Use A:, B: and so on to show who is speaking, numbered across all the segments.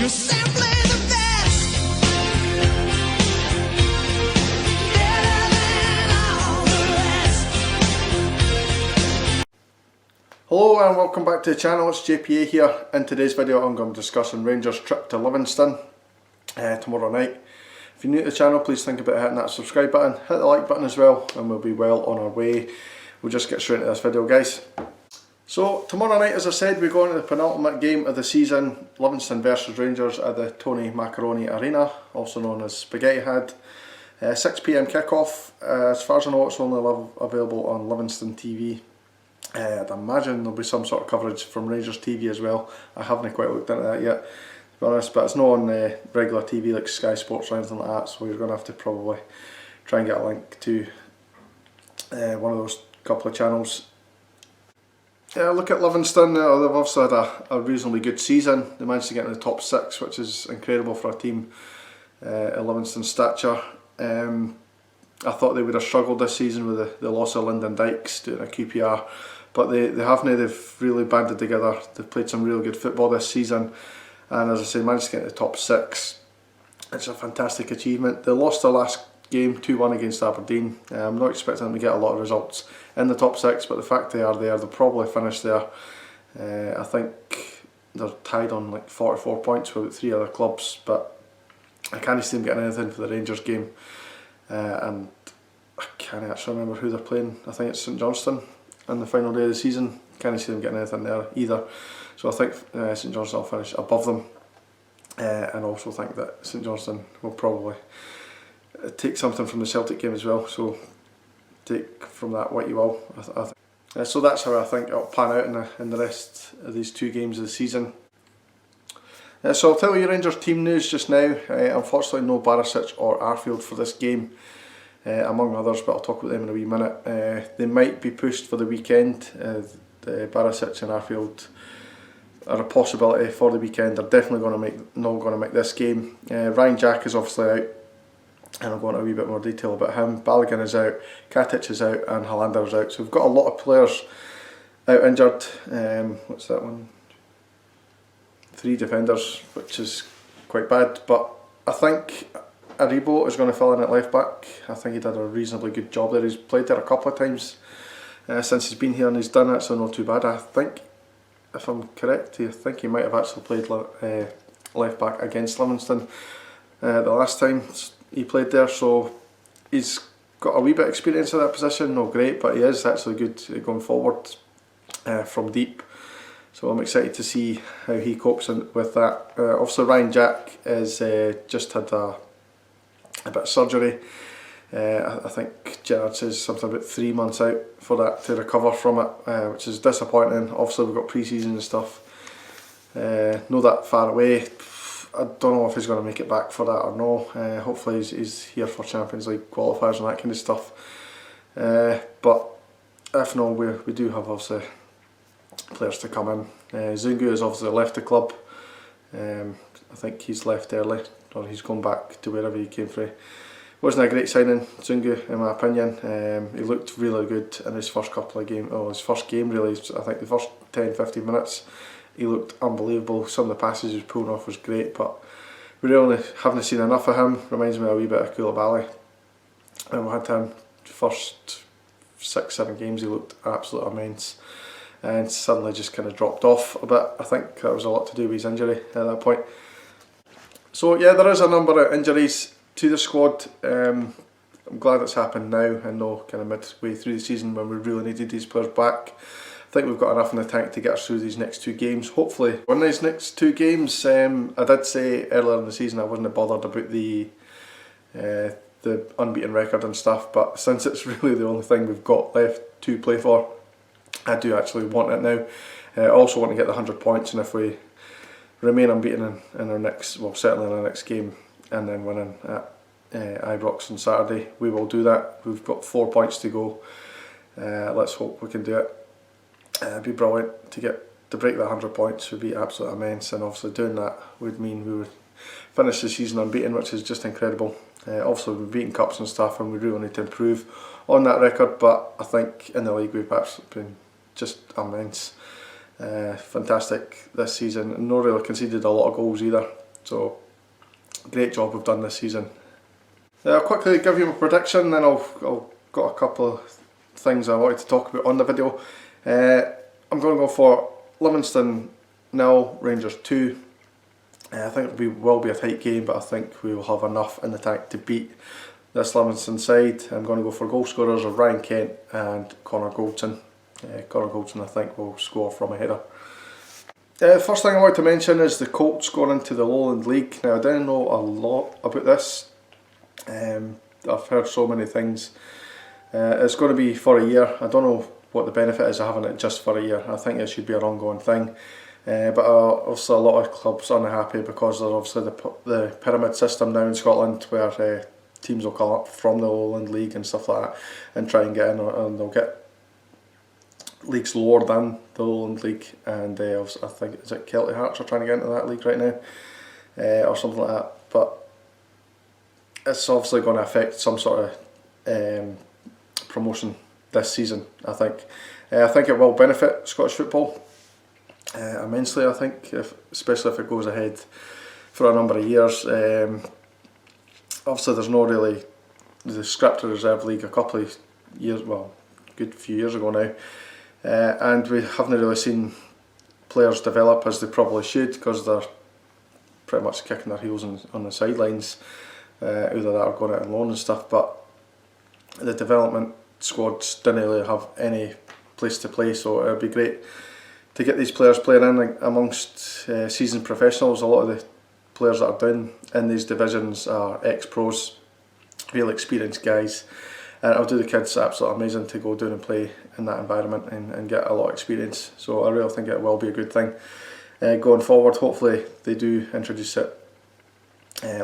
A: You're simply the best. Better than all the rest.
B: Hello and welcome back to the channel, it's JPA here. In today's video I'm going to be discussing Rangers' trip to Livingston tomorrow night. If you're new to the channel, please think about hitting that subscribe button, hit the like button as well, and we'll be well on our way. We'll just get straight into this video, guys. So tomorrow night, as I said, we go into the penultimate game of the season, Livingston versus Rangers at the Tony Macaroni Arena, also known as Spaghetti Head. 6 PM kickoff. As far as I know, it's only available on Livingston TV. I'd imagine there'll be some sort of coverage from Rangers TV as well. I haven't quite looked into that yet, to be honest, but it's not on regular TV like Sky Sports or anything like that, so you're going to have to probably try and get a link to one of those couple of channels. Look at Livingston, they've obviously had a reasonably good season. They managed to get in the top 6, which is incredible for a team at Livingston's stature. I thought they would have struggled this season with the loss of Lyndon Dykes doing a QPR, but they haven't. They've really banded together. They've played some really good football this season, and as I say, managed to get in the top 6. It's a fantastic achievement. They lost their last game 2-1 against Aberdeen. I'm not expecting them to get a lot of results in the top 6, but the fact they are there, they'll probably finish there. I think they're tied on like 44 points with 3 other clubs, but I can't see them getting anything for the Rangers game. And I can't actually remember who they're playing. I think it's St Johnstone on the final day of the season. Can't see them getting anything there either. So I think St Johnstone will finish above them, and also think that St Johnstone will probably take something from the Celtic game as well. So take from that what you will. So that's how I think it'll pan out in the rest of these 2 games of the season. So I'll tell you Rangers team news just now. Unfortunately no Barisic or Arfield for this game, among others, but I'll talk about them in a wee minute. They might be pushed for the weekend. Barisic and Arfield are a possibility for the weekend. They're definitely not going to make this game. Ryan Jack is obviously out, and I'll go into a wee bit more detail about him. Balogun is out, Katic is out, and Hollander is out. So we've got a lot of players out injured. What's that one? 3 defenders, which is quite bad, but I think Aribo is going to fill in at left back. I think he did a reasonably good job there. He's played there a couple of times since he's been here, and he's done it, so not too bad. I think, if I'm correct, I think he might have actually played left back against Livingston the last time he played there, so he's got a wee bit of experience in that position. Not great, but he is actually good going forward from deep. So I'm excited to see how he copes with that. Obviously Ryan Jack is just had a bit of surgery. I think Gerrard says something about 3 months out for that to recover from it, which is disappointing. Obviously we've got pre-season and stuff, not that far away. I don't know if he's going to make it back for that or no. Hopefully he's here for Champions League qualifiers and that kind of stuff. But if not, we do have obviously players to come in. Zungu has obviously left the club. I think he's left early, or he's gone back to wherever he came from. Wasn't a great signing, Zungu, in my opinion. He looked really good in his first couple of games, his first game really. I think the first 10-15 minutes he looked unbelievable. Some of the passes he was pulling off was great, but we really haven't seen enough of him. Reminds me a wee bit of Koulibaly. And we had him first 6-7 games, he looked absolutely immense, and suddenly just kind of dropped off a bit. I think that was a lot to do with his injury at that point. So yeah, there is a number of injuries to the squad. I'm glad it's happened now, and not kind of midway through the season when we really needed these players back. I think we've got enough in the tank to get us through these next 2 games. Hopefully win these next 2 games. I did say earlier in the season I wasn't bothered about the unbeaten record and stuff, but since it's really the only thing we've got left to play for, I do actually want it now. I also want to get the 100 points, and if we remain unbeaten in our next, well certainly in our next game, and then winning at Ibrox on Saturday, we will do that. We've got 4 points to go. Let's hope we can do it. It'd be brilliant to break that 100 points. Would be absolutely immense, and obviously doing that would mean we would finish the season unbeaten, which is just incredible. Obviously we've beaten cups and stuff, and we really need to improve on that record, but I think in the league we've absolutely been just immense. Fantastic this season, and not really conceded a lot of goals either. So great job we've done this season. I'll quickly give you my prediction, then I'll got a couple of things I wanted to talk about on the video. I'm going to go for Livingston 0, Rangers 2. I think it will be a tight game, but I think we will have enough in the tank to beat this Livingston side. I'm going to go for goal scorers of Ryan Kent and Connor Goldson. Connor Goldson, I think, will score from a header. First thing I want to mention is the Colts going into the Lowland League. Now, I didn't know a lot about this. I've heard so many things. It's going to be for a year. I don't know what the benefit is of having it just for a year. I think it should be an ongoing thing. But obviously a lot of clubs are unhappy because there's obviously the pyramid system now in Scotland where teams will come up from the Lowland League and stuff like that and try and get in, and they'll get leagues lower than the Lowland League, and I think is it Celtic Hearts are trying to get into that league right now, or something like that. But it's obviously going to affect some sort of promotion this season. I think it will benefit Scottish football immensely. I think, especially if it goes ahead for a number of years. Obviously, there's no really the scrapped to reserve league a couple of years, well, a good few years ago now. And we haven't really seen players develop as they probably should because they're pretty much kicking their heels on the sidelines, either that or going out on loan and stuff. But the development squads didn't really have any place to play, so it would be great to get these players playing in amongst seasoned professionals. A lot of the players that are down in these divisions are ex-pros, real experienced guys. And it'll do the kids absolutely amazing to go down and play in that environment and get a lot of experience. So I really think it will be a good thing going forward. Hopefully they do introduce it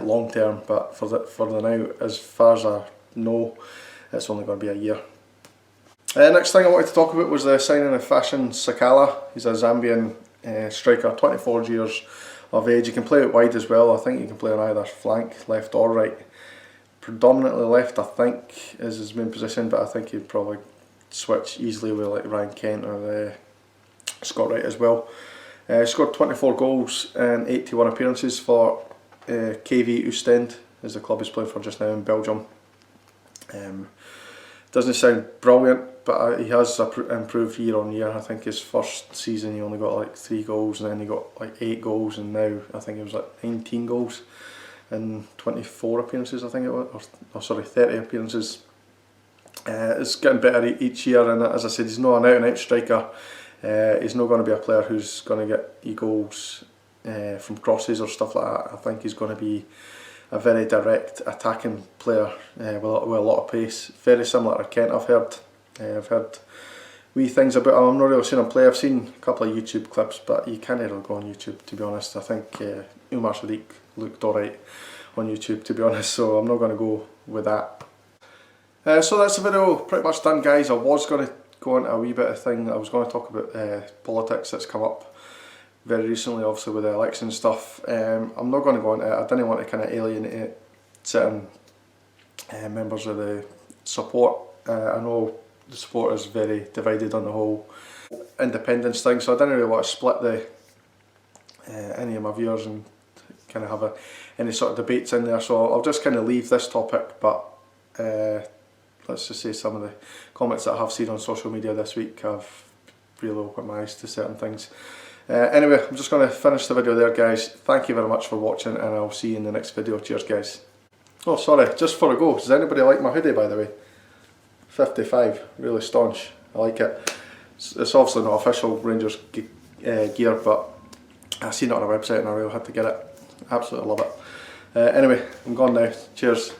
B: long term, but for the now, as far as I know, it's only going to be a year. Next thing I wanted to talk about was the signing of Fashion Sakala. He's a Zambian striker, 24 years of age. He can play out wide as well. I think he can play on either flank, left or right. Predominantly left, I think, is his main position, but I think he'd probably switch easily with like Ryan Kent or Scott Wright as well. Scored 24 goals and 81 appearances for KV Oostende, is the club he's playing for just now in Belgium. Doesn't sound brilliant, but he has improved year on year. I think his first season he only got like 3 goals, and then he got like 8 goals, and now I think it was like 19 goals in 24 appearances, I think it was, or sorry, 30 appearances. It's getting better each year, and as I said, he's not an out and out striker. He's not going to be a player who's going to get goals from crosses or stuff like that. I think he's going to be a very direct attacking player with a lot of pace. Very similar to Kent, I've heard wee things about him. I'm not really seen him play. I've seen a couple of YouTube clips, but you can't really go on YouTube, to be honest. I think Umar Sadiq looked alright on YouTube, to be honest, so I'm not going to go with that. So that's the video pretty much done, guys. I was going to go into a wee bit of thing. I was going to talk about politics that's come up very recently, obviously with the election stuff. I'm not going to go into it. I didn't want to kind of alienate certain members of the support. I know the support is very divided on the whole independence thing, so I didn't really want to split any of my viewers and kind of have any sort of debates in there. So I'll just kind of leave this topic, but let's just say some of the comments that I have seen on social media this week have really opened my eyes to certain things. Anyway, I'm just going to finish the video there, guys. Thank you very much for watching, and I'll see you in the next video. Cheers, guys. Oh, sorry, just before I go, does anybody like my hoodie, by the way? 55, really staunch. I like it. It's obviously not official Rangers gear, but I seen it on a website and I really had to get it. Absolutely love it. Anyway, I'm gone now. Cheers.